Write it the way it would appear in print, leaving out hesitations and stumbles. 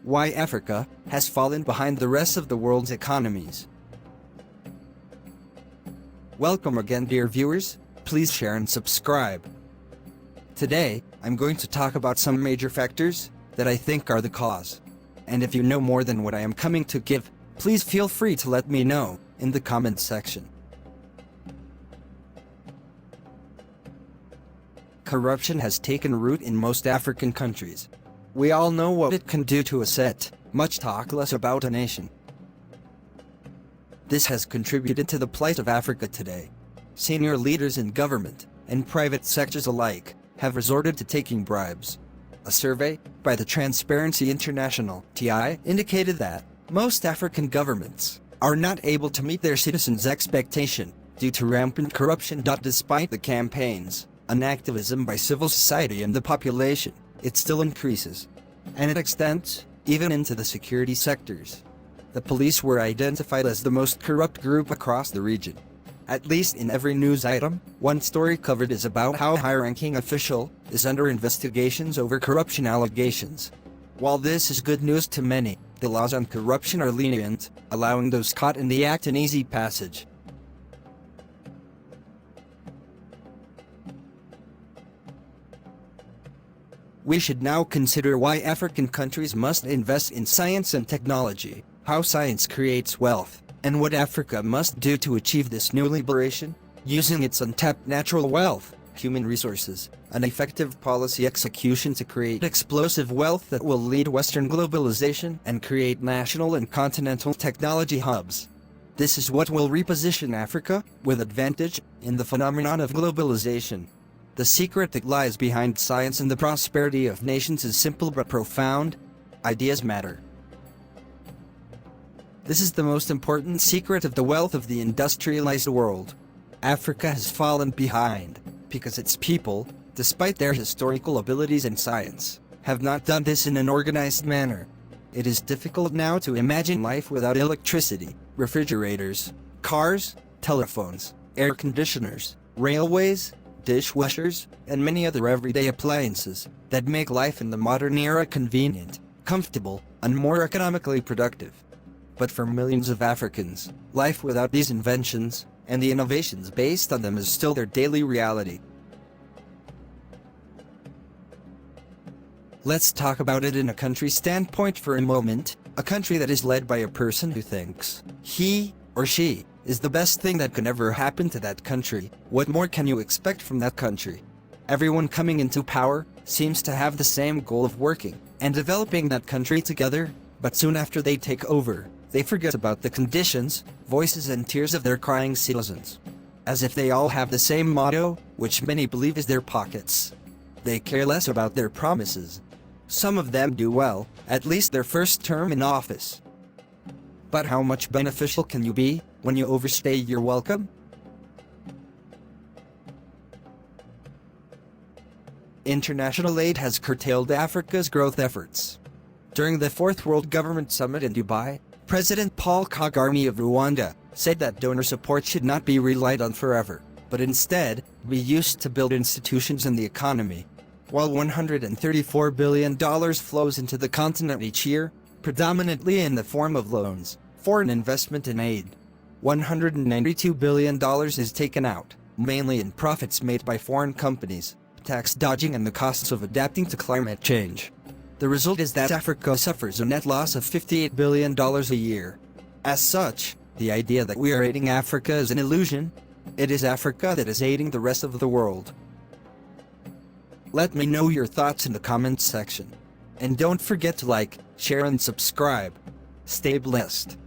Why Africa has fallen behind the rest of the world's economies. Welcome again, dear viewers. Please share and subscribe. Today, I'm going to talk about some major factors that I think are the cause. And if you know more than what I am coming to give, please feel free to let me know in the comments section. Corruption has taken root in most African countries. We all know what it can do to a set, much talk less about a nation. This has contributed to the plight of Africa today. Senior leaders in government and private sectors alike have resorted to taking bribes. A survey by the Transparency International (TI) indicated that most African governments are not able to meet their citizens' expectation due to rampant corruption. Despite the campaigns and activism by civil society and the population, it still increases, and it extends even into the security sectors. The police were identified as the most corrupt group across the region. At least in every news item, one story covered is about how a high-ranking official is under investigations over corruption allegations. While this is good news to many, the laws on corruption are lenient, allowing those caught in the act an easy passage. We should now consider why African countries must invest in science and technology, how science creates wealth, and what Africa must do to achieve this new liberation, using its untapped natural wealth, human resources, and effective policy execution to create explosive wealth that will lead Western globalization and create national and continental technology hubs. This is what will reposition Africa with advantage in the phenomenon of globalization. The secret that lies behind science and the prosperity of nations is simple but profound. Ideas matter. This is the most important secret of the wealth of the industrialized world. Africa has fallen behind because its people, despite their historical abilities in science, have not done this in an organized manner. It is difficult now to imagine life without electricity, refrigerators, cars, telephones, air conditioners, railways, dishwashers, and many other everyday appliances that make life in the modern era convenient, comfortable, and more economically productive. But for millions of Africans, life without these inventions, and the innovations based on them, is still their daily reality. Let's talk about it in a country standpoint for a moment, a country that is led by a person who thinks he or she is the best thing that can ever happen to that country. What more can you expect from that country? Everyone coming into power seems to have the same goal of working and developing that country together, but soon after they take over, they forget about the conditions, voices and tears of their crying citizens. As if they all have the same motto, which many believe is their pockets. They care less about their promises. Some of them do well, at least their first term in office. But how much beneficial can you be when you overstay your welcome? International aid has curtailed Africa's growth efforts. During the Fourth World Government Summit in Dubai, President Paul Kagame of Rwanda said that donor support should not be relied on forever, but instead be used to build institutions in the economy. While $134 billion flows into the continent each year, predominantly in the form of loans, foreign investment and aid, $192 billion is taken out, mainly in profits made by foreign companies, tax dodging and the costs of adapting to climate change. The result is that Africa suffers a net loss of $58 billion a year. As such, the idea that we are aiding Africa is an illusion. It is Africa that is aiding the rest of the world. Let me know your thoughts in the comments section. And don't forget to like, share and subscribe. Stay blessed.